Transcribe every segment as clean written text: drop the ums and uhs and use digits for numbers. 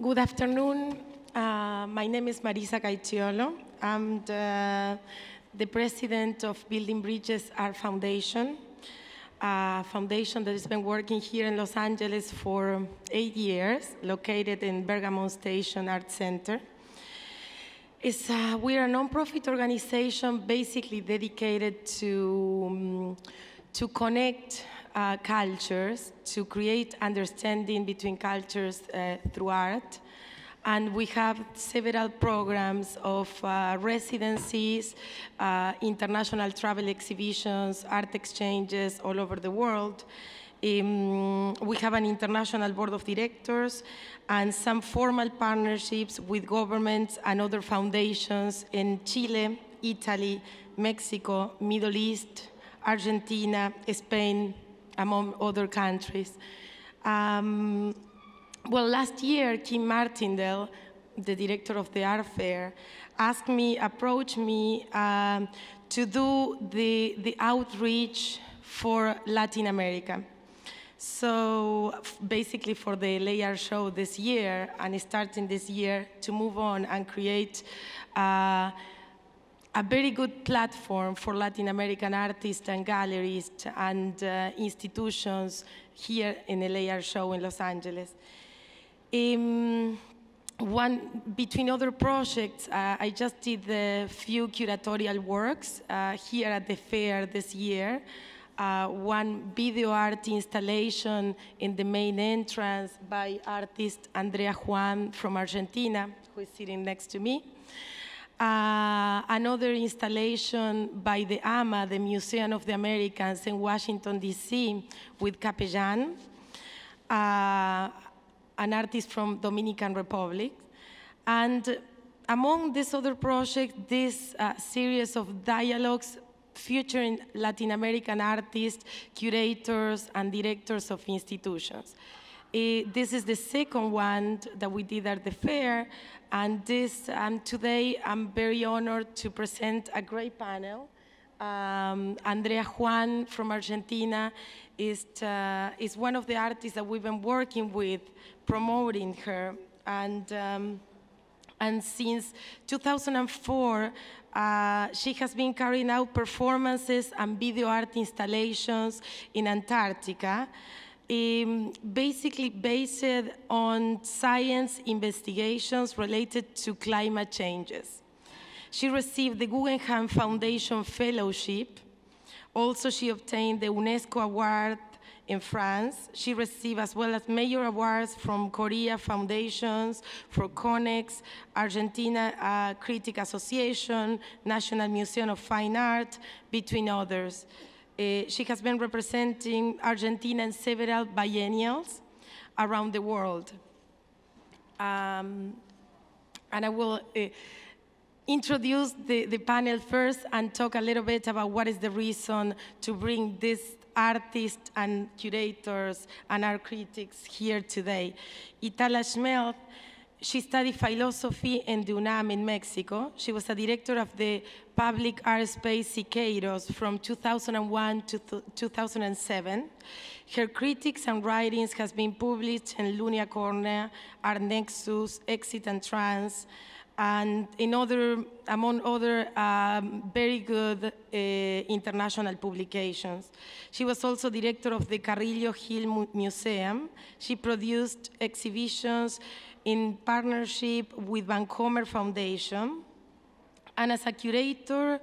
Good afternoon. My name is Marisa Gaitiolo. I'm the president of Building Bridges Art Foundation, a foundation that has been working here in Los Angeles for 8 years, located in Bergamo Station Art Center. We're a nonprofit organization basically dedicated to connect cultures, to create understanding between cultures through art. And we have several programs of residencies, international travel exhibitions, art exchanges all over the world. We have an international board of directors and some formal partnerships with governments and other foundations in Chile, Italy, Mexico, Middle East, Argentina, Spain, among other countries. Well, last year, Kim Martindale, the director of the art fair, approached me to do the outreach for Latin America. So basically for the Layer Show this year, and starting this year, to move on and create a very good platform for Latin American artists and galleries and institutions here in the Layer Show in Los Angeles. Between other projects, I just did a few curatorial works here at the fair this year. One video art installation in the main entrance by artist Andrea Juan from Argentina, who is sitting next to me. Another installation by the AMA, the Museum of the Americans in Washington, D.C., with Capellan, an artist from Dominican Republic. And among these other projects, this series of dialogues featuring Latin American artists, curators, and directors of institutions. This is the second one that we did at the fair, and today I'm very honored to present a great panel. Andrea Juan from Argentina is one of the artists that we've been working with, promoting her, and since 2004, she has been carrying out performances and video art installations in Antarctica, basically based on science investigations related to climate changes. She received the Guggenheim Foundation Fellowship. Also, she obtained the UNESCO Award in France. She received as well as major awards from Korea Foundations, for CONEX, Argentina Critic Association, National Museum of Fine Art, between others. She has been representing Argentina in several biennials around the world. And I will introduce the panel first and talk a little bit about what is the reason to bring these artists and curators and art critics here today. Itala Schmelz, she studied philosophy in the UNAM in Mexico. She was a director of the public art space Siqueiros from 2001 to 2007. Her critiques and writings has been published in Lunia Cornea, Art Nexus, Exit and Trans, and among other very good international publications. She was also director of the Carrillo Hill Museum. She produced exhibitions in partnership with Vancomer Foundation. And as a curator,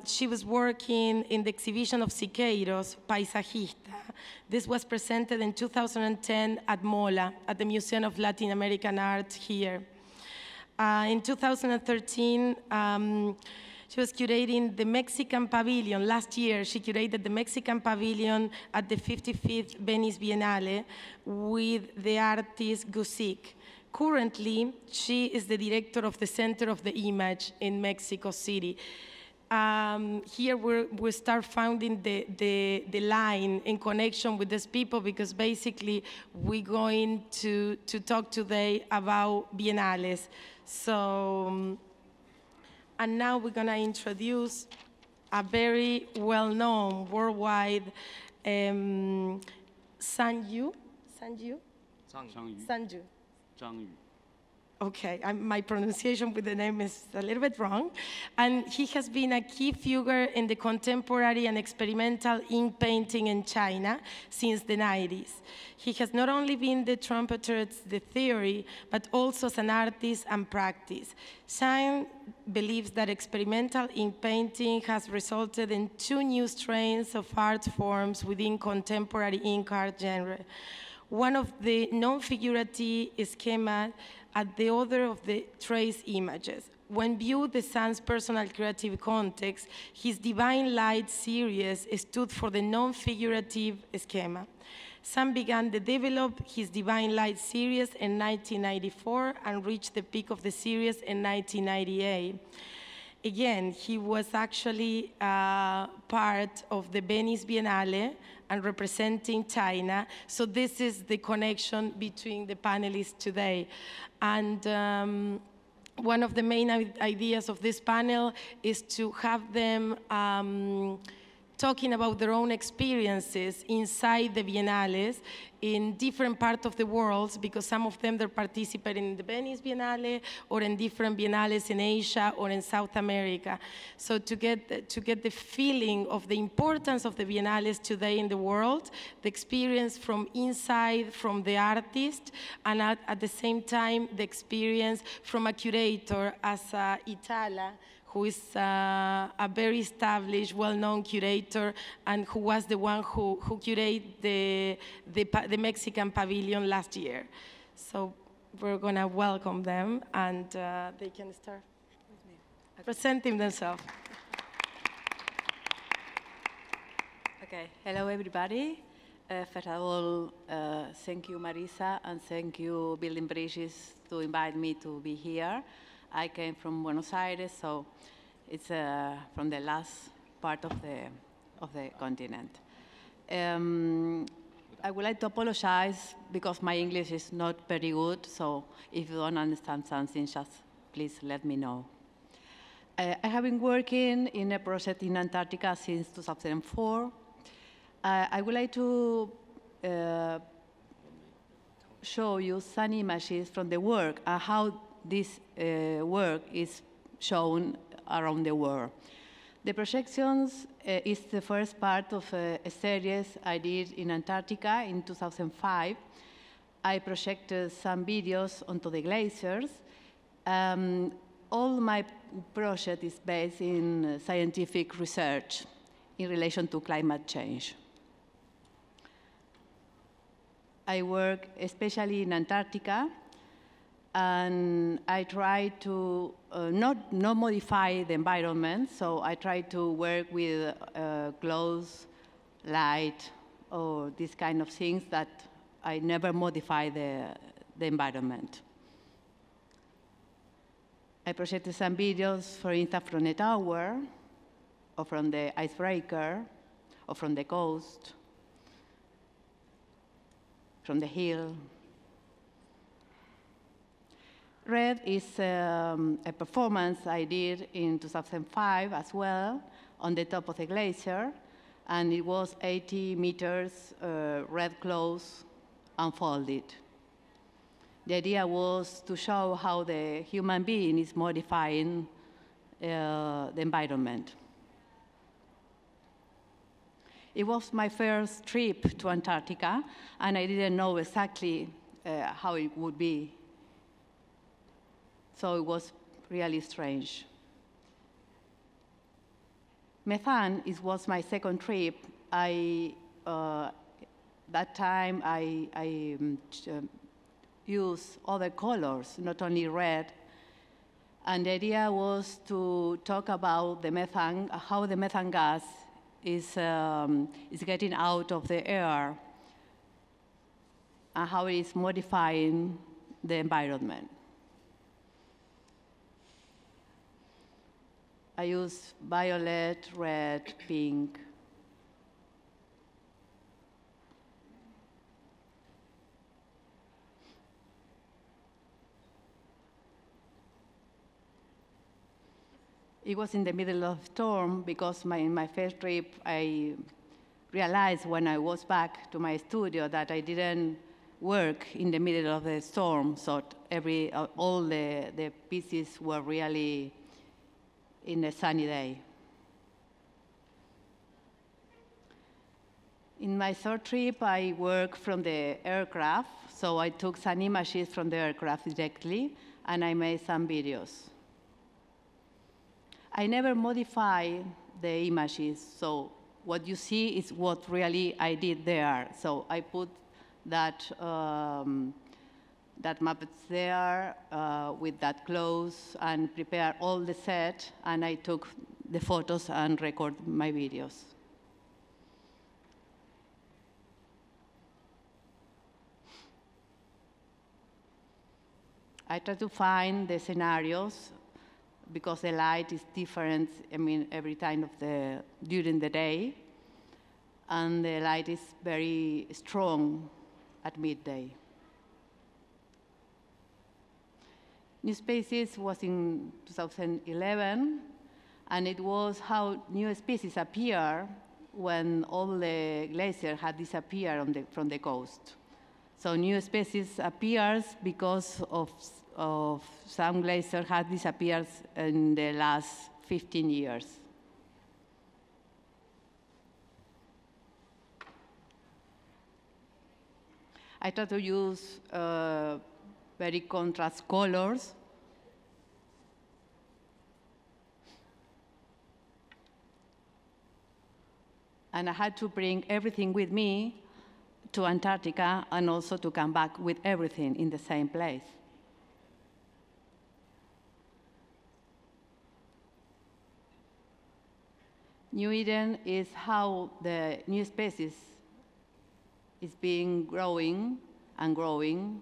she was working in the exhibition of Siqueiros, Paisajista. This was presented in 2010 at MOLA, at the Museum of Latin American Art here. In 2013, she was curating the Mexican Pavilion. Last year, she curated the Mexican Pavilion at the 55th Venice Biennale with the artist Gusick. Currently, she is the director of the Center of the Image in Mexico City. Here we start finding the line in connection with these people, because basically we're going to talk today about Biennales. So, And now we're going to introduce a very well-known worldwide Sanju. Okay, my pronunciation with the name is a little bit wrong. And he has been a key figure in the contemporary and experimental ink painting in China since the 90s. He has not only been the trumpeter, the theory, but also as an artist and practice. Shine believes that experimental ink painting has resulted in 2 new strains of art forms within contemporary ink art genre. One of the non-figurative schema at the other of the trace images. When viewed the Sun's personal creative context, his Divine Light series stood for the non-figurative schema. Sun began to develop his Divine Light series in 1994 and reached the peak of the series in 1998. Again, he was actually part of the Venice Biennale and representing China. So this is the connection between the panelists today. And one of the main ideas of this panel is to have them talking about their own experiences inside the Biennales in different parts of the world, because some of them, they're participating in the Venice Biennale or in different Biennales in Asia or in South America. So to get the feeling of the importance of the Biennales today in the world, the experience from inside, from the artist, and at the same time, the experience from a curator as Itala, who is a very established, well-known curator, and who was the one who curated the Mexican pavilion last year. So we're going to welcome them, and they can start presenting themselves. Okay, hello everybody. First of all, thank you, Marisa, and thank you, Building Bridges, to invite me to be here. I came from Buenos Aires, so it's from the last part of the continent. I would like to apologize because my English is not very good, so if you don't understand something, just please let me know. I have been working in a project in Antarctica since 2004. I would like to show you some images from the work and how this work is shown around the world. The projections is the first part of a series I did in Antarctica in 2005. I projected some videos onto the glaciers. All my project is based in scientific research in relation to climate change. I work especially in Antarctica, and I try to not modify the environment, so I try to work with clothes, light, or these kind of things that I never modify the environment. I projected some videos, for instance, from a tower, or from the icebreaker, or from the coast, from the hill. Red is a performance I did in 2005 as well on the top of the glacier, and it was 80 meters red clothes unfolded. The idea was to show how the human being is modifying the environment. It was my first trip to Antarctica, and I didn't know exactly how it would be. So it was really strange. Methane was my second trip. That time I used other colors, not only red. And the idea was to talk about the methane, how the methane gas is getting out of the air, and how it is modifying the environment. I use violet, red, pink. It was in the middle of storm because in my first trip, I realized when I was back to my studio that I didn't work in the middle of the storm, so all the pieces were really in a sunny day. In my third trip, I worked from the aircraft, so I took some images from the aircraft directly, and I made some videos. I never modify the images, so what you see is what really I did there. So I put that Muppets there with that clothes and prepare all the set, and I took the photos and record my videos. I try to find the scenarios because the light is different, I mean, every time during the day, and the light is very strong at midday. New Spaces was in 2011, and it was how new species appear when all the glacier had disappeared from the coast. So new species appears because of some glacier had disappeared in the last 15 years. I try to use very contrast colors. And I had to bring everything with me to Antarctica and also to come back with everything in the same place. New Eden is how the new species is being growing and growing.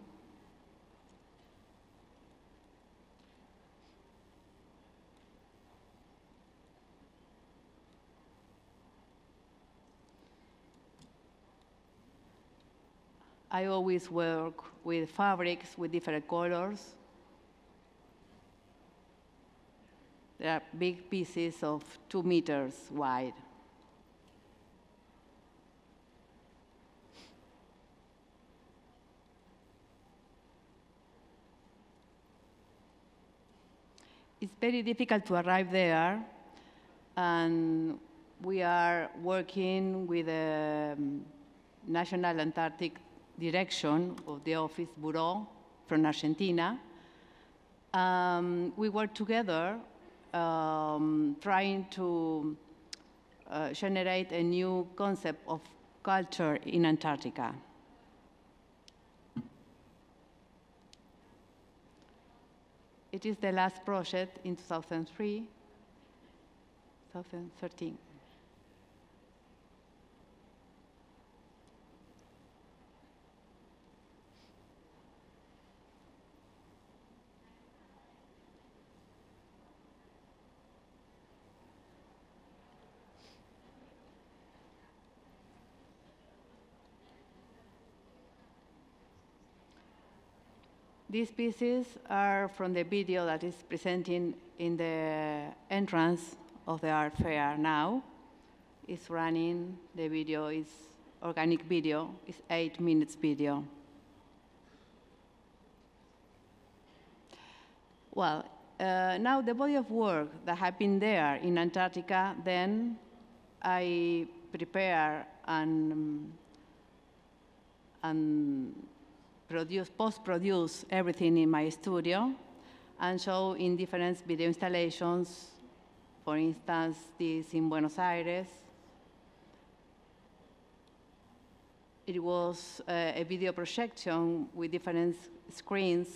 I always work with fabrics with different colors. There are big pieces of 2 meters wide. It's very difficult to arrive there, and we are working with the National Antarctic Direction of the Office Bureau from Argentina. We work together trying to generate a new concept of culture in Antarctica. It is the last project in 2013. These pieces are from the video that is presenting in the entrance of the art fair now. It's running, the video is organic video, it's 8 minutes video. Well, now the body of work that have been there in Antarctica, then I prepare and post-produce everything in my studio and show in different video installations. For instance, this in Buenos Aires. It was a video projection with different screens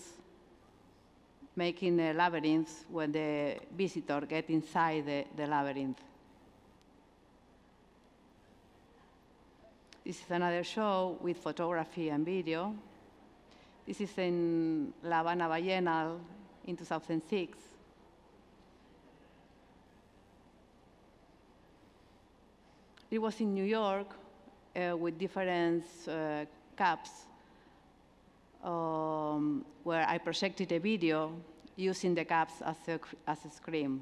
making a labyrinth when the visitor gets inside the labyrinth. This is another show with photography and video. This is in La Habana Biennale in 2006. It was in New York with different caps where I projected a video using the caps as a screen.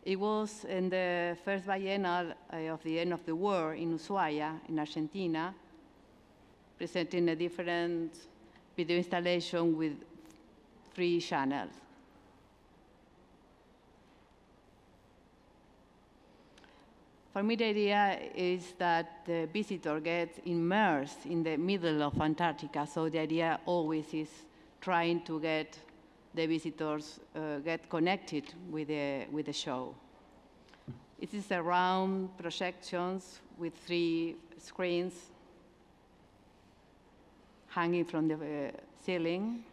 It was in the first biennial of the end of the war in Ushuaia, in Argentina, presenting a different video installation with 3 channels. For me, the idea is that the visitor gets immersed in the middle of Antarctica, so the idea always is trying to get the visitors get connected with the show. It is a round projections with 3 screens hanging from the ceiling.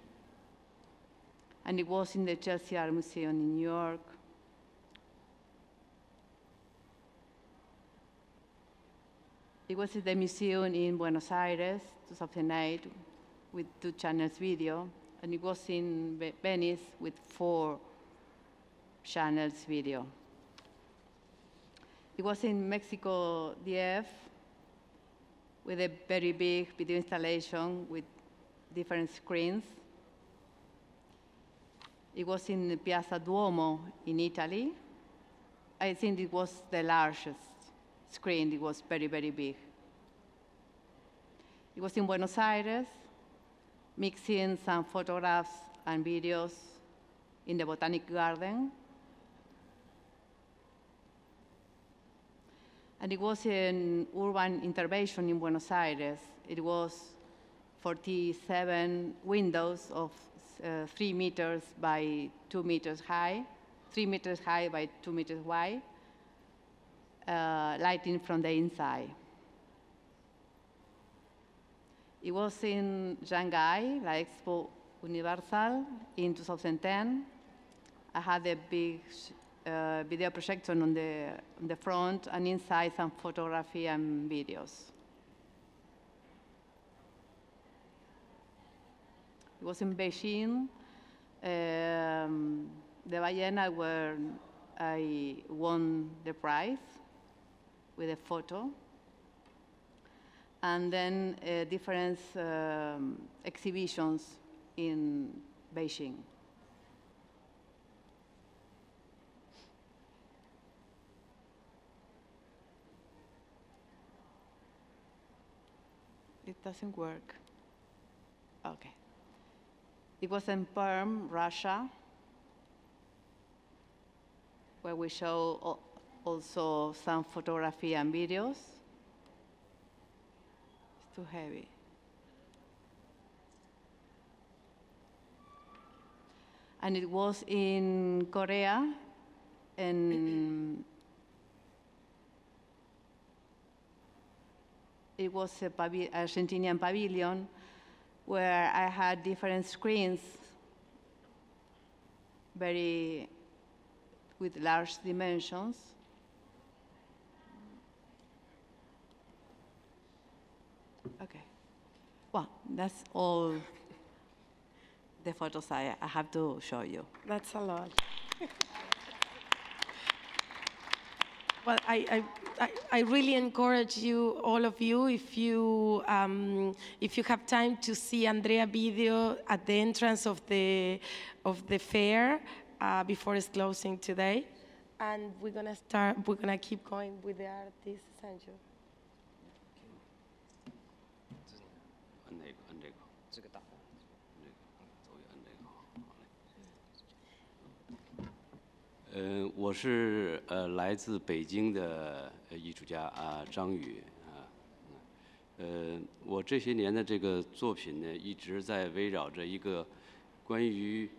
And it was in the Chelsea Art Museum in New York. It was at the museum in Buenos Aires, 2008, with 2 channels video. And it was in Venice with 4 channels video. It was in Mexico DF with a very big video installation with different screens. It was in Piazza Duomo in Italy. I think it was the largest screen. It was very, very big. It was in Buenos Aires, mixing some photographs and videos in the Botanic Garden. And it was an urban intervention in Buenos Aires. It was 47 windows of 3 meters by 2 meters high, 3 meters high by 2 meters wide, lighting from the inside. It was in Shanghai, La Expo Universal, in 2010. I had a big video projection on the front, and inside some photography and videos. It was in Beijing, the Biennale where I won the prize with a photo. And then different exhibitions in Beijing. It doesn't work. Okay. It was in Perm, Russia, where we show also some photography and videos. It's too heavy. And it was in Korea, and it was a Argentinian pavilion where I had different screens, with large dimensions. Okay. Well, that's all the photos I have to show you. That's a lot. Well, I really encourage you, all of you, if you have time to see Andrea video at the entrance of the fair before it's closing today, and we're gonna keep going with the artists, Sancho.嗯，我是来自北京的艺术家张宇我这些年的这个作品呢，一直在围绕着一个关于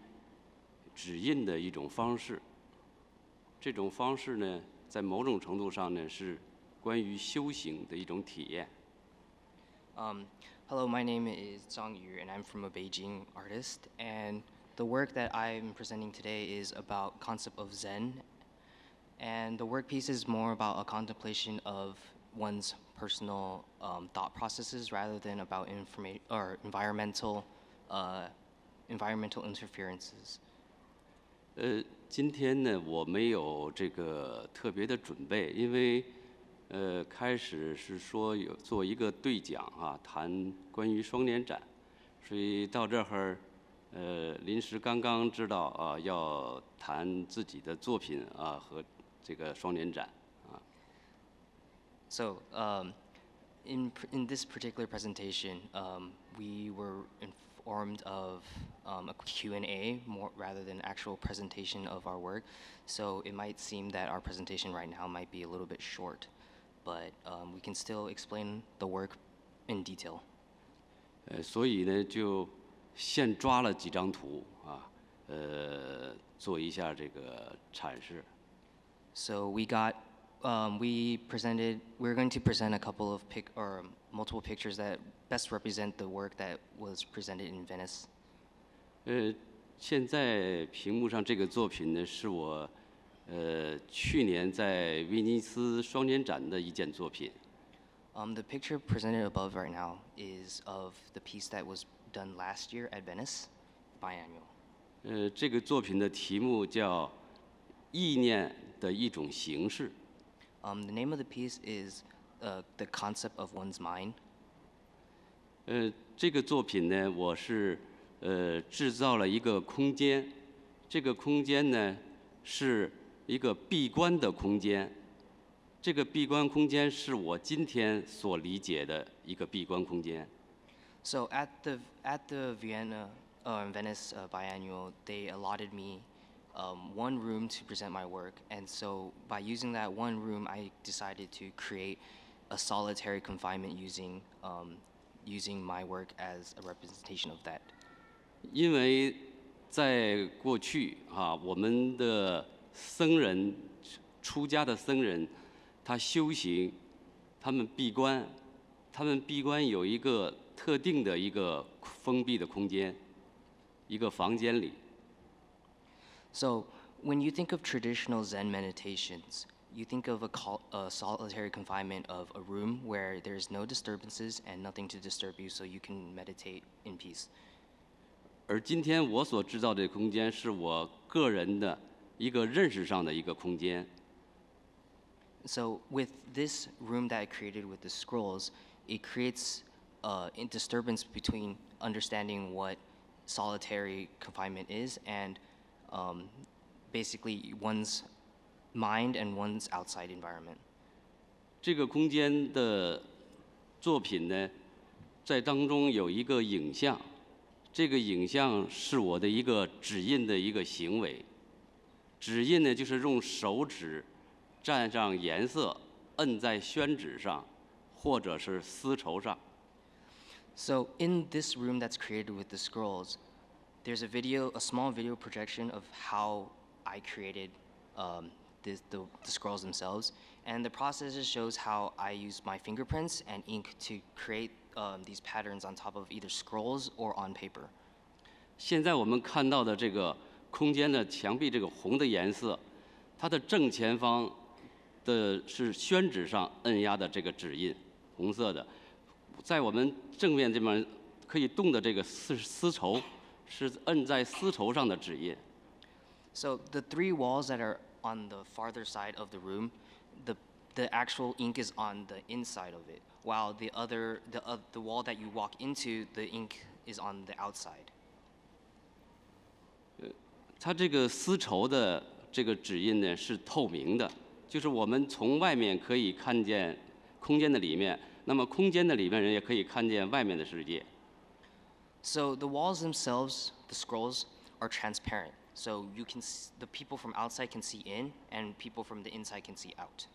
指印的一种方式。这种方式呢，在某种程度上呢，是关于修行的一种体验。Hello, my name is Zhang Yu, and I'm from a Beijing artist. And the work that I'm presenting today is about concept of Zen. And the work piece is more about a contemplation of one's personal thought processes rather than about environmental interferences. 今天呢，我没有这个特别的准备，因为开始是说做一个对讲谈关于双年展，所以到这儿临时刚刚知道要谈自己的作品和这个双年展啊。So in this particular presentation, we were informed of a Q&A more rather than actual presentation of our work. So it might seem that our presentation right now might be a little bit short, but we can still explain the work in detail. 所以呢，就现抓了几张图啊，做一下这个阐释。So we're going to present a couple of multiple pictures that best represent the work that was presented in Venice. 现在屏幕上这个作品呢，是我去年在威尼斯双年展的一件作品。The picture presented above right now is of the piece that was done last year at Venice Biennial. 这个作品的题目叫《意念的一种形式》。The name of the piece is the concept of one's mind. 这个作品呢，我是制造了一个空间，这个空间呢是一个闭关的空间。这个闭关空间是我今天所理解的一个闭关空间。So at the Venice Biennial, they allotted me one room to present my work, and so by using that one room, I decided to create a solitary confinement using my work as a representation of that. 因为在过去啊，我们的僧人、出家的僧人，他修行，他们闭关，有一个特定的一个封闭的空间，一个房间里。So when you think of traditional Zen meditations, you think of a solitary confinement of a room where there's no disturbances and nothing to disturb you, so you can meditate in peace. 而今天我所制造的空间，是我个人的一个认识上的一个空间。So with this room that I created with the scrolls, it creates a disturbance between understanding what solitary confinement is and basically one's mind and one's outside environment. 这个空间的作品呢，在当中有一个影像，这个影像是我的一个指印的一个行为。指印呢，就是用手指蘸上颜色，摁在宣纸上，或者是丝绸上。So in this room that's created with the scrolls, there's a small video projection of how I created the scrolls themselves, and the process just shows how I use my fingerprints and ink to create these patterns on top of either scrolls or on paper. 现在我们看到的这个空间的墙壁，这个红的颜色，它的正前方的是宣纸上摁压的这个指印，红色的。在我们正面这边可以动的这个丝绸，是摁在丝绸上的指印。So the three walls that are on the farther side of the room, the actual ink is on the inside of it, while the wall that you walk into, the ink is on the outside. 它这个丝绸的这个指印呢是透明的，就是我们从外面可以看见空间的里面，那么空间的里面人也可以看见外面的世界。So the walls themselves, the scrolls, are transparent. So the people from outside can see in, and people from the inside can see out.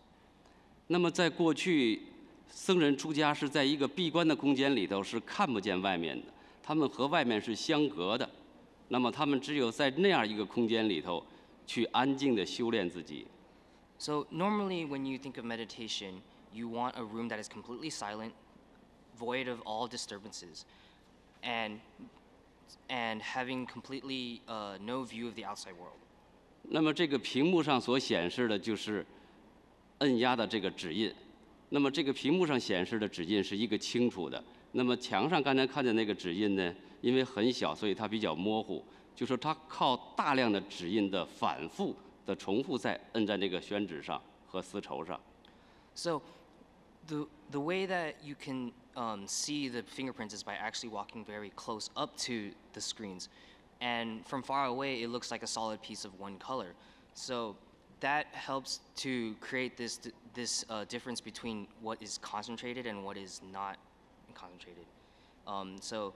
那么在过去，僧人出家是在一个闭关的空间里头，是看不见外面的，他们和外面是相隔的。那么他们只有在那样一个空间里头，去安静地修炼自己。So normally when you think of meditation, you want a room that is completely silent, void of all disturbances, and having completely no view of the outside world. 那么这个屏幕上所显示的就是摁压的这个指印。那么这个屏幕上显示的指印是一个清楚的。那么墙上刚才看见那个指印呢，因为很小，所以它比较模糊。就是它靠大量的指印的反复的重复，在摁在那个宣纸上和丝绸上。So the way that you can see the fingerprints is by actually walking very close up to the screens. And from far away, it looks like a solid piece of one color. So that helps to create this difference between what is concentrated and what is not concentrated. So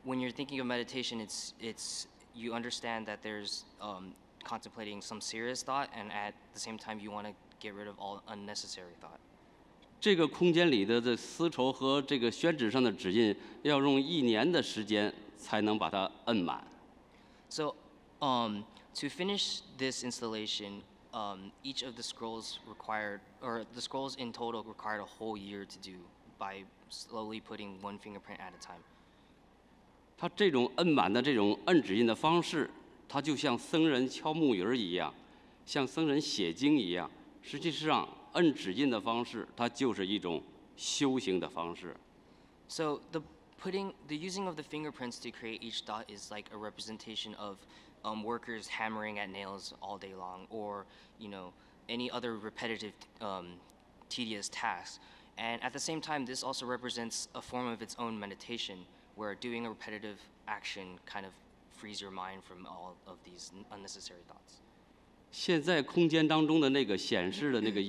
when you're thinking of meditation, it's you understand that there's contemplating some serious thought, and at the same time you want to get rid of all unnecessary thought. 这个空间里的丝绸和这个宣纸上的指印，要用1年的时间才能把它摁满。So, to finish this installation, each of the scrolls required, or the scrolls in total required a whole year to do by slowly putting one fingerprint at a time. 它这种摁满的这种摁指印的方式，它就像僧人敲木鱼儿一样，像僧人写经一样。实际上，摁指印的方式，它就是一种修行的方式。So the using of the fingerprints to create each dot is like a representation of workers hammering at nails all day long, or any other repetitive, tedious tasks. And at the same time, this also represents a form of its own meditation, where doing a repetitive action kind of frees your mind from all of these unnecessary thoughts. 现在空间当中的那个显示的那个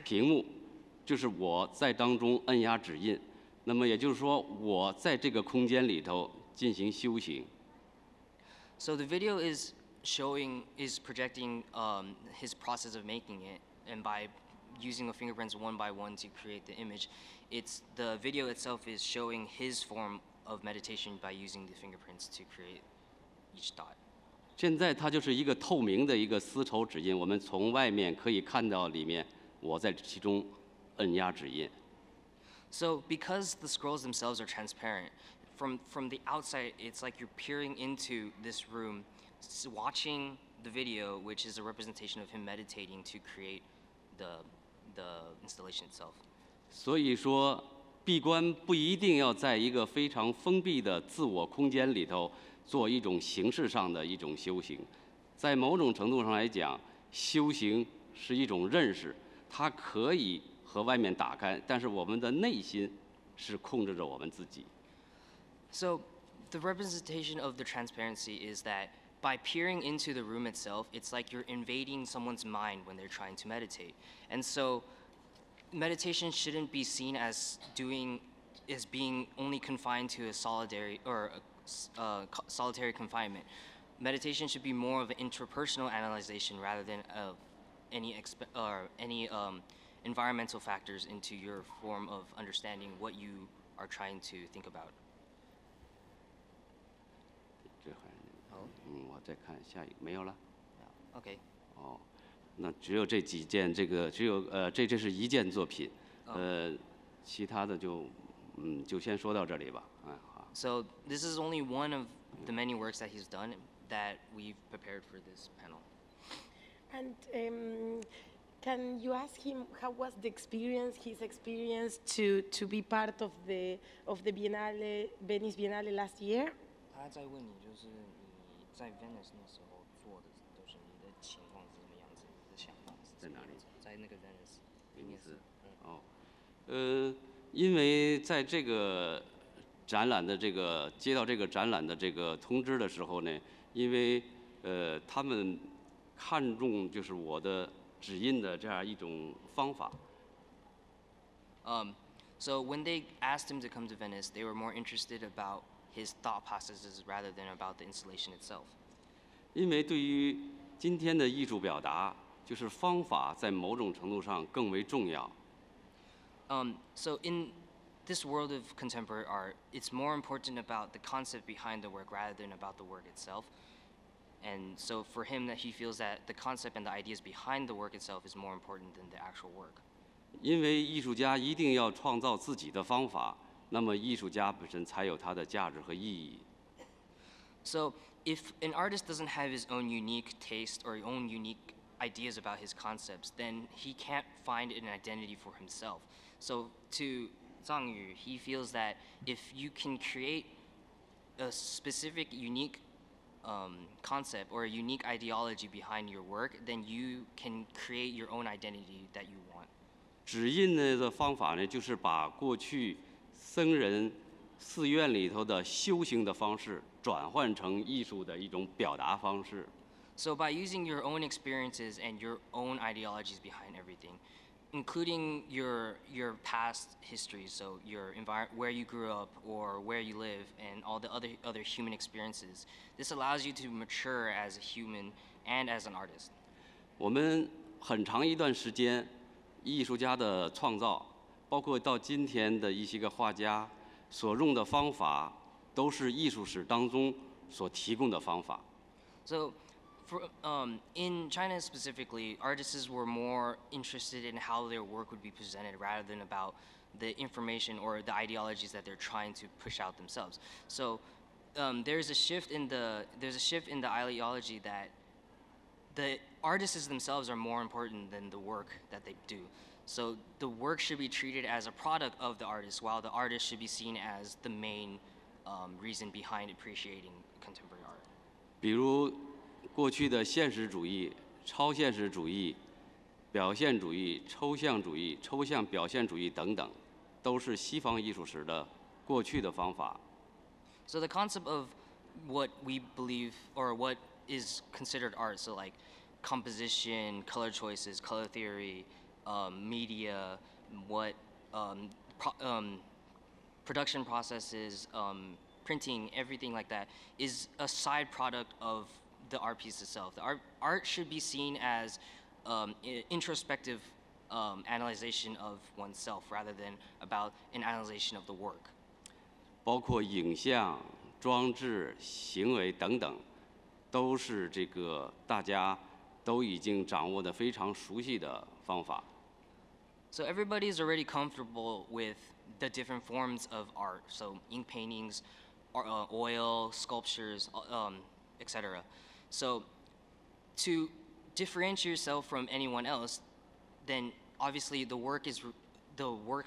屏幕，就是我在当中按压指印。那么也就是说，我在这个空间里头进行修行。So the video is projecting his process of making it, and by using the fingerprints one by one to create the image, the video itself is showing his form of meditation by using the fingerprints to create each dot. 现在它就是一个透明的一个丝绸指印，我们从外面可以看到里面我在其中按压指印。So because the scrolls themselves are transparent, from the outside, it's like you're peering into this room, watching the video, which is a representation of him meditating to create the installation itself. 所以说，闭关不一定要在一个非常封闭的自我空间里头做一种形式上的一种修行。在某种程度上来讲，修行是一种认识，它可以和外面打开，但是我们的内心是控制着我们自己。So, the representation of the transparency is that by peering into the room itself, it's like you're invading someone's mind when they're trying to meditate. And so, meditation shouldn't be seen as being only confined to a solitary confinement. Meditation should be more of an interpersonal analyzation rather than of any environmental factors into your form of understanding what you are trying to think about. 我再看下一个，没有了。OK。哦，那只有这几件，这是一件作品，其他的就先说到这里吧。好。So this is only one of the many works that he's done that we've prepared for this panel. And can you ask him how was his experience to be part of the Biennale, Venice Biennale last year? 他在问你，就是你在 Venice 那时候做的都是你的情况是什么样子，你的想法是怎么样子？在那个 Venice。因为在这个展览的接到这个展览的这个通知的时候呢，因为他们看重就是我的指印的这样一种方法。So when they asked him to come to Venice, they were more interested about his thought processes rather than about the installation itself. 因为对于今天的艺术表达，就是方法在某种程度上更为重要。So in this world of contemporary art, it's more important about the concept behind the work rather than about the work itself. And so for him, that he feels that the concept and the ideas behind the work itself is more important than the actual work. 因为艺术家一定要创造自己的方法，那么艺术家本身才有它的价值和意义。So if an artist doesn't have his own unique taste or own unique ideas about his concepts, then he can't find an identity for himself. So to Zhang Yu, he feels that if you can create a specific unique concept or a unique ideology behind your work, then you can create your own identity that you want. 指印的方法呢，就是把过去僧人寺院里头的修行的方式，转换成艺术的一种表达方式。So by using your own experiences and your own ideologies behind everything, including your past history, so your where you grew up or where you live, and all the other human experiences, this allows you to mature as a human and as an artist. 我们很长一段时间，艺术家的创造，包括到今天的一些个画家所用的方法，都是艺术史当中所提供的方法。So, in China specifically, artists were more interested in how their work would be presented rather than about the information or the ideologies that they're trying to push out themselves. So, there's a shift in the ideology that the artists themselves are more important than the work that they do. So the work should be treated as a product of the artist, while the artist should be seen as the main reason behind appreciating contemporary art. 比如过去的现实主义、超现实主义、表现主义、抽象主义、抽象表现主义等等，都是西方艺术史的过去的方法。So the concept of what we believe or what is considered art, so like composition, color choices, color theory, media, what production processes, printing, everything like that, is a side product of the art piece itself. The art should be seen as introspective analyzation of oneself rather than about an analyzation of the work. 包括影像、装置、行为等等，都是这个大家都已经掌握的非常熟悉的方法。So everybody is already comfortable with the different forms of art. So ink paintings, oil, sculptures, etc. So to differentiate yourself from anyone else, then obviously the work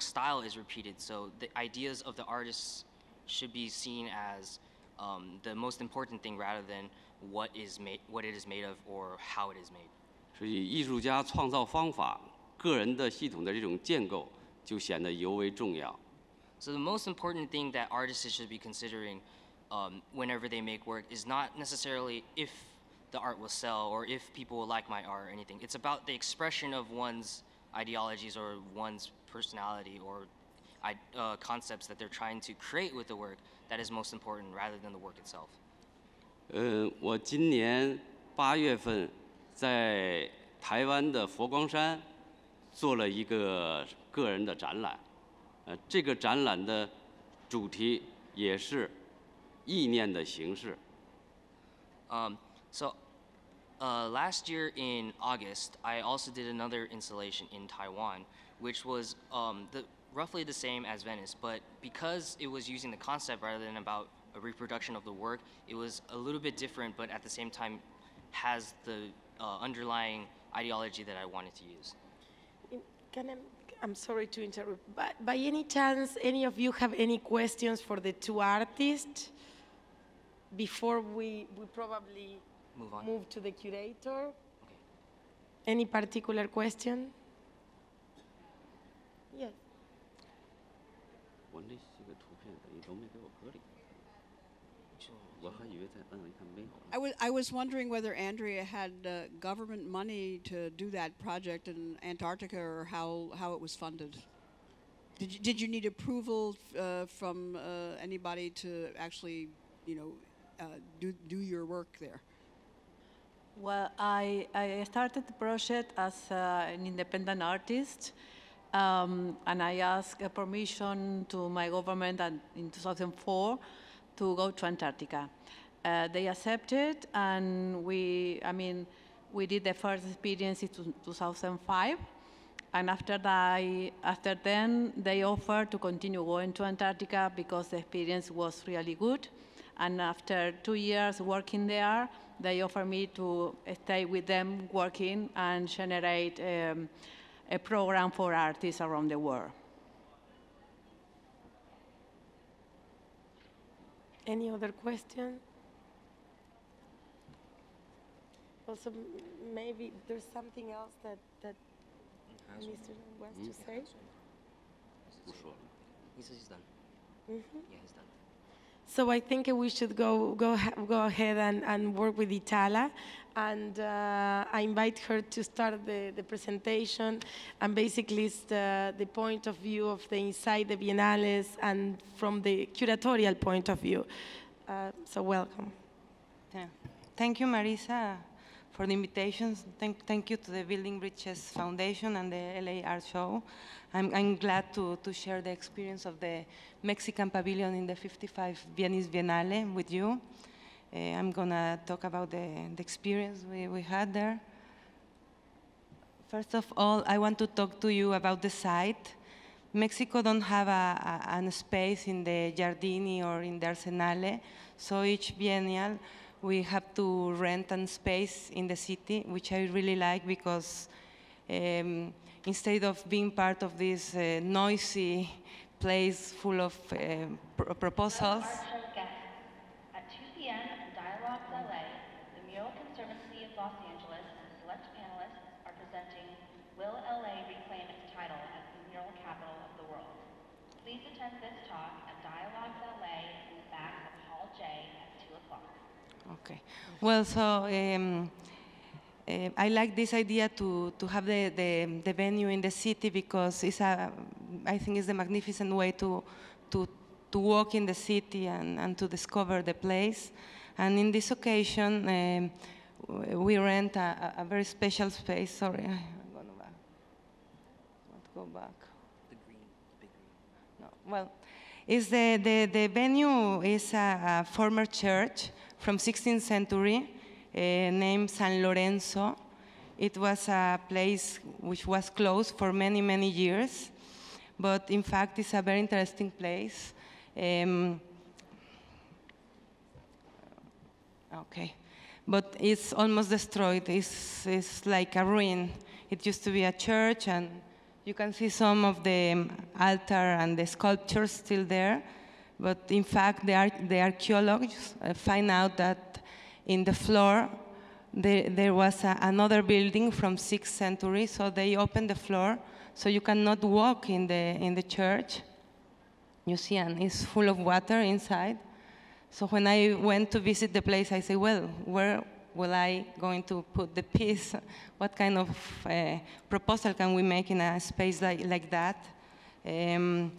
style is repeated. So the ideas of the artists should be seen as the most important thing rather than what it is made of or how it is made. 所以艺术家创造方法，个人的系统的这种建构就显得尤为重要。So the most important thing that artists should be considering whenever they make work is not necessarily if the art will sell or if people will like my art or anything. It's about the expression of one's ideologies or one's personality or concepts that they're trying to create with the work that is most important rather than the work itself. 我今年8月份在台湾的佛光山做了一个个人的展览，这个展览的主题也是意念的形式。So last year in August, I also did another installation in Taiwan, which was roughly the same as Venice, but because it was using the concept rather than about a reproduction of the work, it was a little bit different, but at the same time has the underlying ideology that I wanted to use. I'm sorry to interrupt, but by any chance, any of you have any questions for the two artists before we probably move to the curator? Okay. Any particular question? Yes. 我那些个图片等于都没给我隔离，我还以为在一看没有。I was wondering whether Andrea had government money to do that project in Antarctica, or how it was funded. Did you need approval from anybody to actually, do your work there? Well, I started the project as an independent artist, and I asked permission to my government in 2004 to go to Antarctica. They accepted, and we did the first experience in 2005, and after then they offered to continue going to Antarctica because the experience was really good. And after 2 years working there, they offered me to stay with them working and generate a program for artists around the world. Any other question? Also, maybe there's something else that Mr. wants to say? 不说了。 He says he's done. Mm-hmm. Yeah, he's done. So I think we should go ahead and work with Itala, and I invite her to start the presentation, and basically it's the point of view of the inside the Biennales and from the curatorial point of view. So welcome. Yeah. Thank you, Marisa, for the invitation. Thank you to the Building Bridges Foundation and the LA Art Show. I'm glad to share the experience of the Mexican Pavilion in the 55 Viennese Biennale with you. I'm going to talk about the experience we had there. First of all, I want to talk to you about the site. Mexico don't have a space in the Giardini or in the Arsenale, so each biennial we have to rent a space in the city, which I really like because instead of being part of this noisy place full of proposals. At 2 p.m. in Dialogues LA, the Mural Conservancy of Los Angeles and select panelists are presenting Will LA Reclaim its Title as the Mural Capital of the World? Please attend this talk at Dialogues LA in the back of Hall J at 2 o'clock. Okay. Well, so I like this idea to have the venue in the city because I think it's a magnificent way to walk in the city and to discover the place. And in this occasion, we rent a very special space. Sorry, I'm going back. Let's go back. The big green. No, well, the venue is a former church from 16th century named San Lorenzo. It was a place which was closed for many, many years, but in fact it's a very interesting place. Okay, but it's almost destroyed. It's like a ruin. It used to be a church, and you can see some of the altar and the sculptures still there. But in fact, the archaeologists find out that in the floor there was another building from 6th century. So they opened the floor, so you cannot walk in the church. You see, and it's full of water inside. So when I went to visit the place, I said, well, where will I going to put the piece? What kind of proposal can we make in a space like that? Then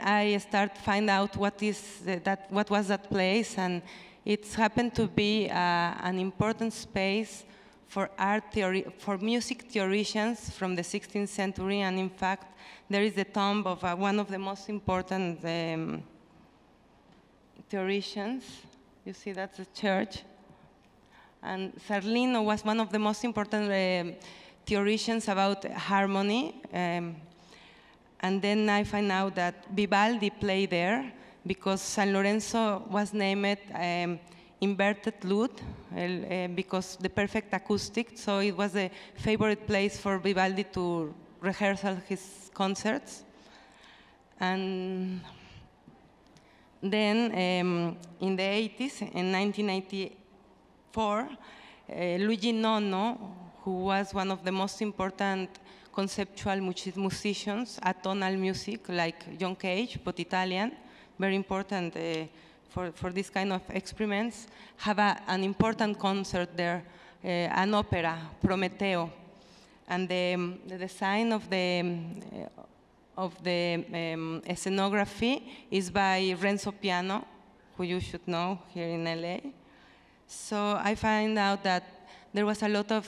I start find out what was that place, and it happened to be an important space for art theory, for music theorians from the 16th century, and in fact, there is the tomb of one of the most important theorians. You see, that's a church. And Zarlino was one of the most important theorians about harmony. And then I find out that Vivaldi played there because San Lorenzo was named inverted lute because the perfect acoustic. So it was a favorite place for Vivaldi to rehearse his concerts. And then in the 80s, in 1984, Luigi Nono, who was one of the most important conceptual musicians, atonal music, like John Cage, but Italian, very important for this kind of experiments, have an important concert there, an opera, Prometeo. And the design of the scenography is by Renzo Piano, who you should know here in LA. So I find out that there was a lot of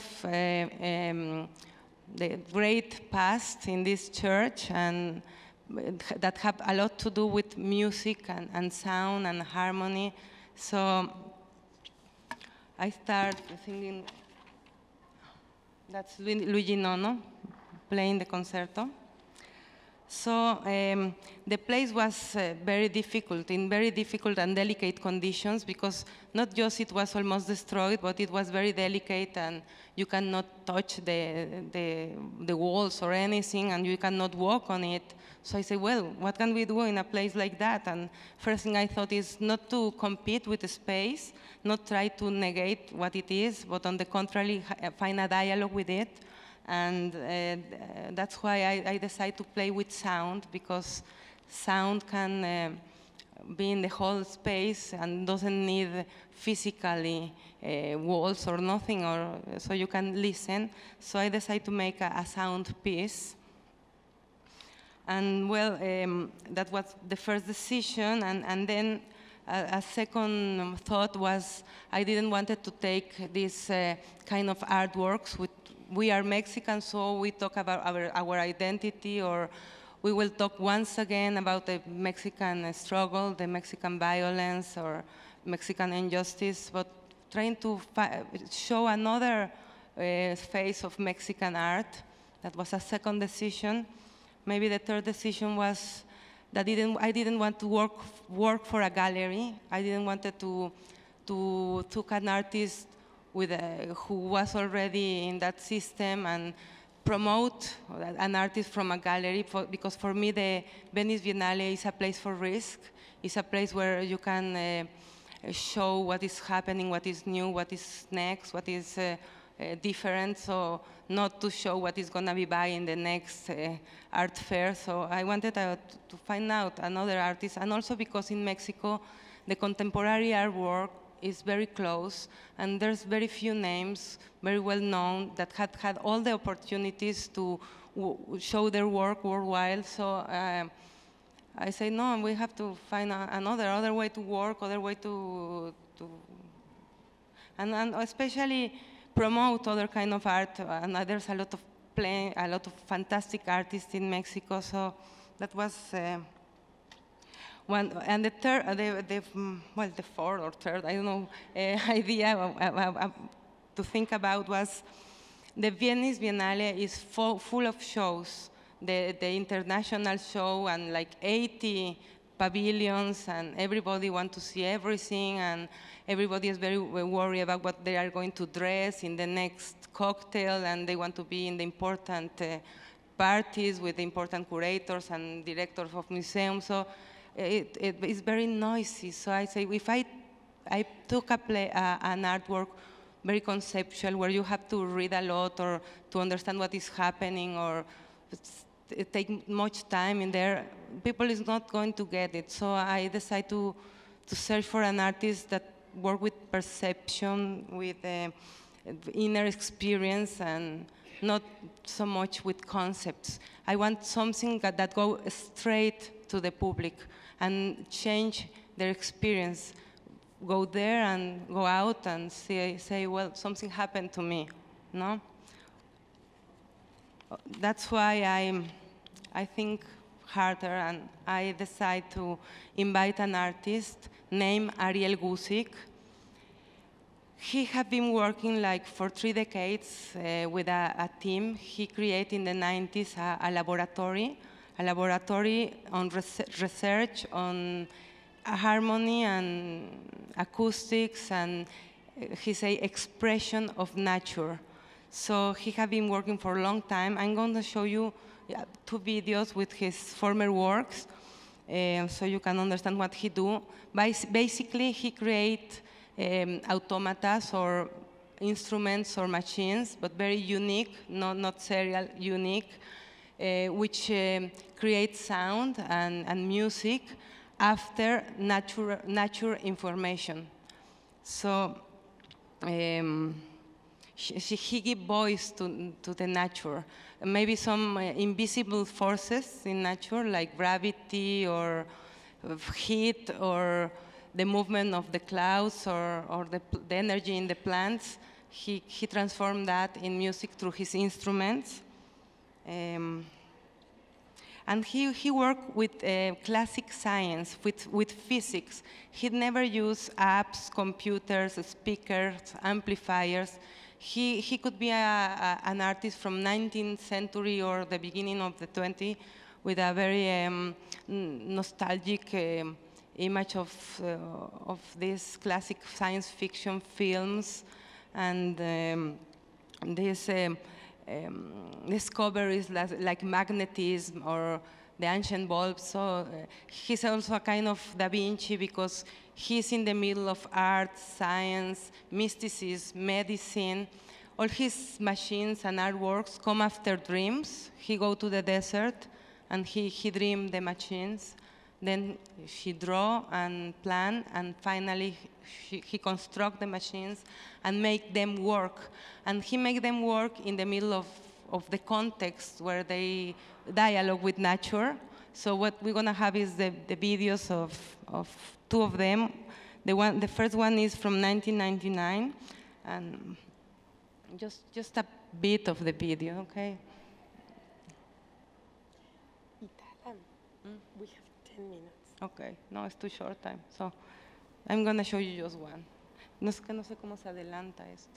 the great past in this church, and that have a lot to do with music and sound and harmony. So I start thinking, that's Luigi Nono playing the concerto. So the place was very difficult, in very difficult and delicate conditions, because not just it was almost destroyed, but it was very delicate, and you cannot touch the walls or anything, and you cannot walk on it. So I said, well, what can we do in a place like that? And first thing I thought is not to compete with the space, not try to negate what it is, but on the contrary, find a dialogue with it. And that's why I decided to play with sound, because sound can be in the whole space and doesn't need physically walls or nothing, or so you can listen. So I decided to make a sound piece. And well, that was the first decision, and then a second thought was I didn't want to take this kind of artworks with we are Mexican, so we talk about our identity, or we will talk once again about the Mexican struggle, the Mexican violence, or Mexican injustice, but trying to show another face of Mexican art. That was a second decision. Maybe the third decision was that I didn't want to work for a gallery. I didn't want to took an artist with who was already in that system and promote an artist from a gallery, because for me the Venice Biennale is a place for risk. It's a place where you can show what is happening, what is new, what is next, what is different, so not to show what is going to be by in the next art fair. So I wanted to find out another artist, and also because in Mexico the contemporary artwork is very close, and there's very few names, very well known, that had all the opportunities to show their work worldwide. So I say, no, we have to find another way to work, other way to and especially promote other kind of art. And there's a lot of fantastic artists in Mexico. So that was one. And the third, the fourth or third, I don't know, idea to think about was the Venice Biennale is full of shows. The international show, and like 80 pavilions, and everybody wants to see everything, and everybody is very worried about what they are going to dress in the next cocktail, and they want to be in the important parties with the important curators and directors of museums. So it is very noisy. So I say, if I took an artwork very conceptual, where you have to read a lot or to understand what is happening, or it take much time in there, people is not going to get it. So I decided to search for an artist that work with perception, with inner experience, and not so much with concepts. I want something that go straight to the public and change their experience. Go there and go out and say, well, something happened to me, no? That's why I think harder, and I decide to invite an artist named Ariel Guzik. He had been working like for 3 decades with a team. He created in the 90s a laboratory on research on harmony and acoustics, and he say expression of nature. So he had been working for a long time. I'm going to show you 2 videos with his former works, so you can understand what he do. Basically, he create automatas or instruments or machines, but very unique, not serial, unique, which create sound and music after nature information. So he give voice to the nature. Maybe some invisible forces in nature, like gravity or heat or the movement of the clouds or the energy in the plants. He transformed that in music through his instruments. And he worked with classic science, with physics. He never used apps, computers, speakers, amplifiers. He could be an artist from 19th century or the beginning of the 20th, with a very nostalgic image of these classic science fiction films, and these discoveries like magnetism or the ancient bulbs. So he's also a kind of Da Vinci, because he's in the middle of art, science, mysticism, medicine, all his machines and artworks come after dreams. He go to the desert and he dream the machines. Then he draw and plan, and finally he construct the machines and make them work. And he make them work in the middle of the context where they dialogue with nature. So what we're gonna have is the videos of two of them. The first one is from 1999, and just a bit of the video, okay? We have 10 minutes. Okay, no, it's too short time. So I'm gonna show you just one. No es que no sé cómo se adelanta esto.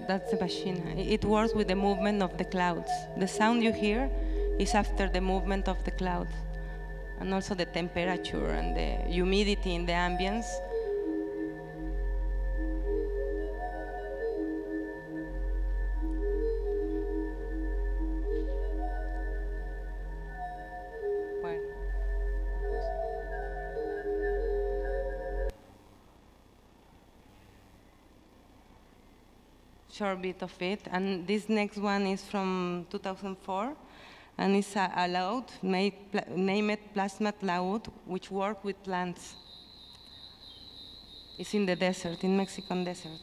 That's the machine. It works with the movement of the clouds. The sound you hear is after the movement of the clouds, and also the temperature and the humidity in the ambience. Short bit of it, and this next one is from 2004, and it's a laud, named plasma laud, which work with plants. It's in the desert, in Mexican desert.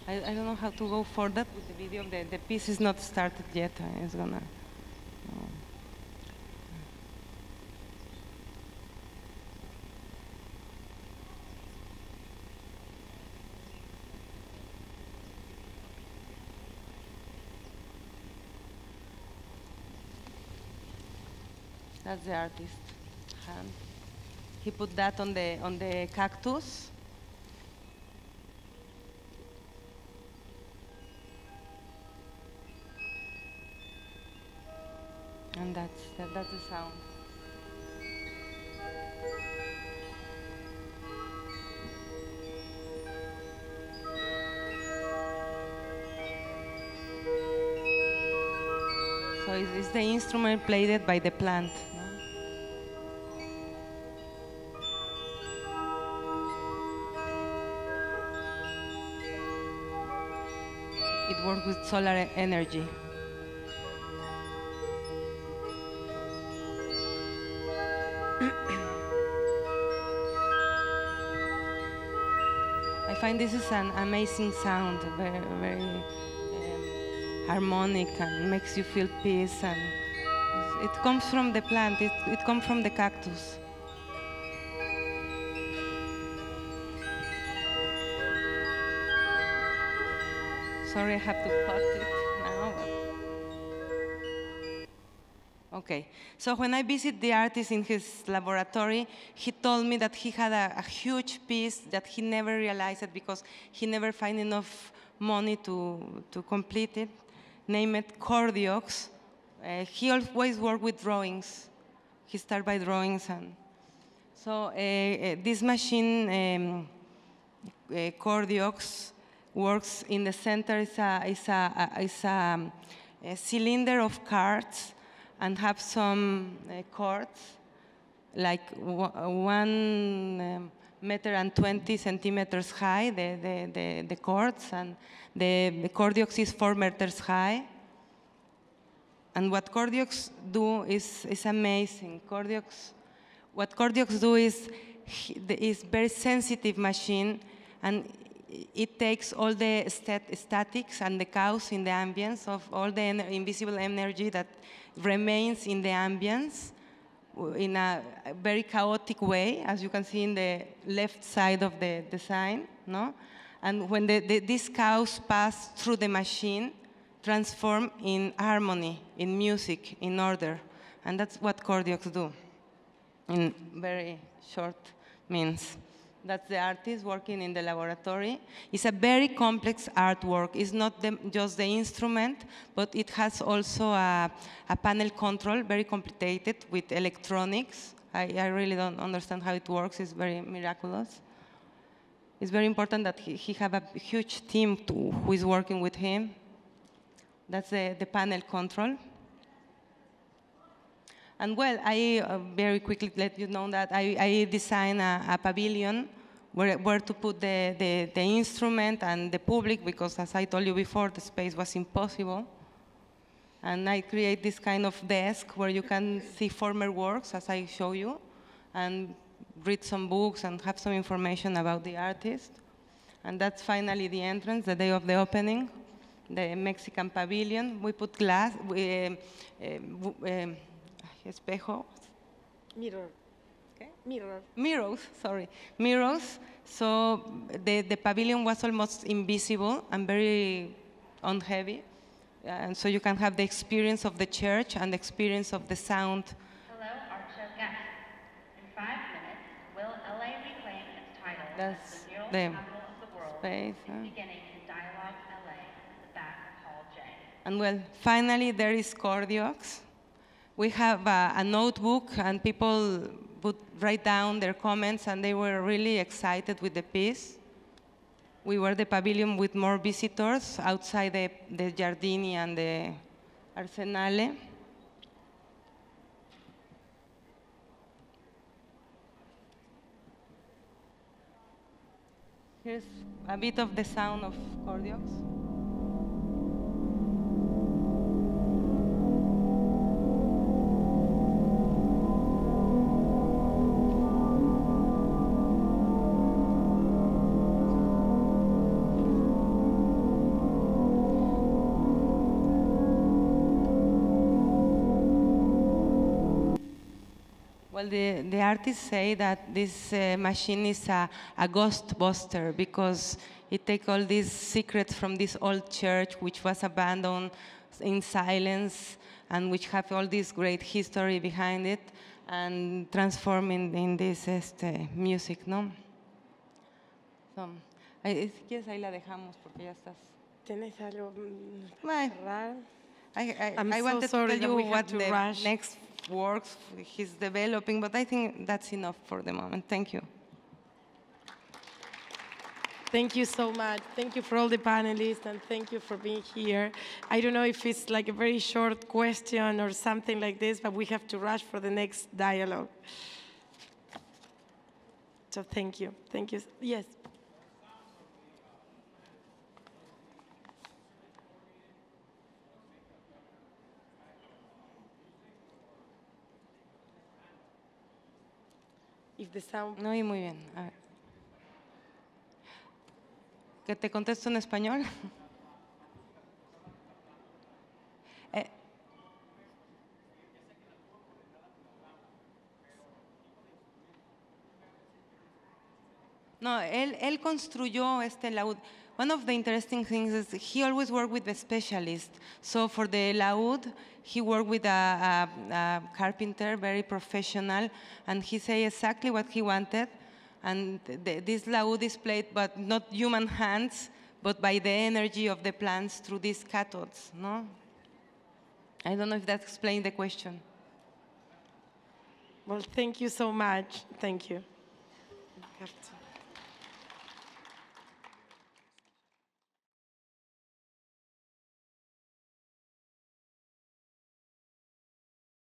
I don't know how to go further with the video. The piece is not started yet. It's gonna. That's the artist hand. He put that on the cactus. And that's the sound. So it's the instrument played by the plant. No? It works with solar energy. I find this is an amazing sound, very, very harmonic, and makes you feel peace. And it comes from the plant. It comes from the cactus. Sorry, I have to cut it now. Okay, so when I visit the artist in his laboratory, he told me that he had a huge piece that he never realized it because he never found enough money to complete it, named Cordiox. He always worked with drawings. He started by drawings. And so this machine, Cordiox, works in the center. It's a a cylinder of cards and have some cords, like 1 meter and 20 centimeters high, the cords, and the cordiox is 4 meters high. And what cordiox do is amazing. What cordiox do is very sensitive machine, and it takes all the statics and the chaos in the ambience of all the invisible energy that remains in the ambience in a very chaotic way, as you can see in the left side of the design, no? And when this chaos pass through the machine, transform in harmony, in music, in order. And that's what cordiox do in very short means. That's the artist working in the laboratory. It's a very complex artwork. It's not just the instrument, but it has also a panel control, very complicated with electronics. I really don't understand how it works. It's very miraculous. It's very important that he have a huge team who is working with him. That's the panel control. And well, I very quickly let you know that I designed a pavilion where to put the instrument and the public, because as I told you before, the space was impossible. And I create this kind of desk where you can see former works, as I show you, and read some books and have some information about the artist. And that's finally the entrance, the day of the opening, the Mexican pavilion. We put glass, espejo. Mirror. Okay. Mirror. Mirrors, sorry. Mirrors. So the pavilion was almost invisible and very unheavy. And so you can have the experience of the church and the experience of the sound. Hello, art show guests. In 5 minutes, will LA reclaim its title That's as the mural the capital of the world? space, It's beginning in Dialogues LA at the back of Hall J. And well, finally there is cordiox. We have a notebook, and people would write down their comments, and they were really excited with the piece. We were the pavilion with more visitors outside the Giardini and the Arsenale. Here's a bit of the sound of cordiox. Well, the artists say that this machine is a ghost buster, because it takes all these secrets from this old church, which was abandoned in silence, and which have all this great history behind it, and transform in this music, ¿no? So, si quieres ahí la dejamos, porque ya estás. ¿Tienes algo Well, cerrar? I so wanted to sorry tell that you we had what to the rush. next works he's developing, but I think that's enough for the moment. Thank you. Thank you so much. Thank you for all the panelists, and thank you for being here. I don't know if it's like a very short question or something like this, but we have to rush for the next dialogue. So thank you. Thank you. Yes. If the sound... No oí muy bien. A ver. ¿Que te contesto en español? No, él construyó este laúd. One of the interesting things is he always worked with a specialist. So for the laúd, he worked with a carpenter, very professional, and he said exactly what he wanted. And this laúd is played, but not human hands, but by the energy of the plants through these cathodes. No? I don't know if that explains the question. Well, thank you so much. Thank you.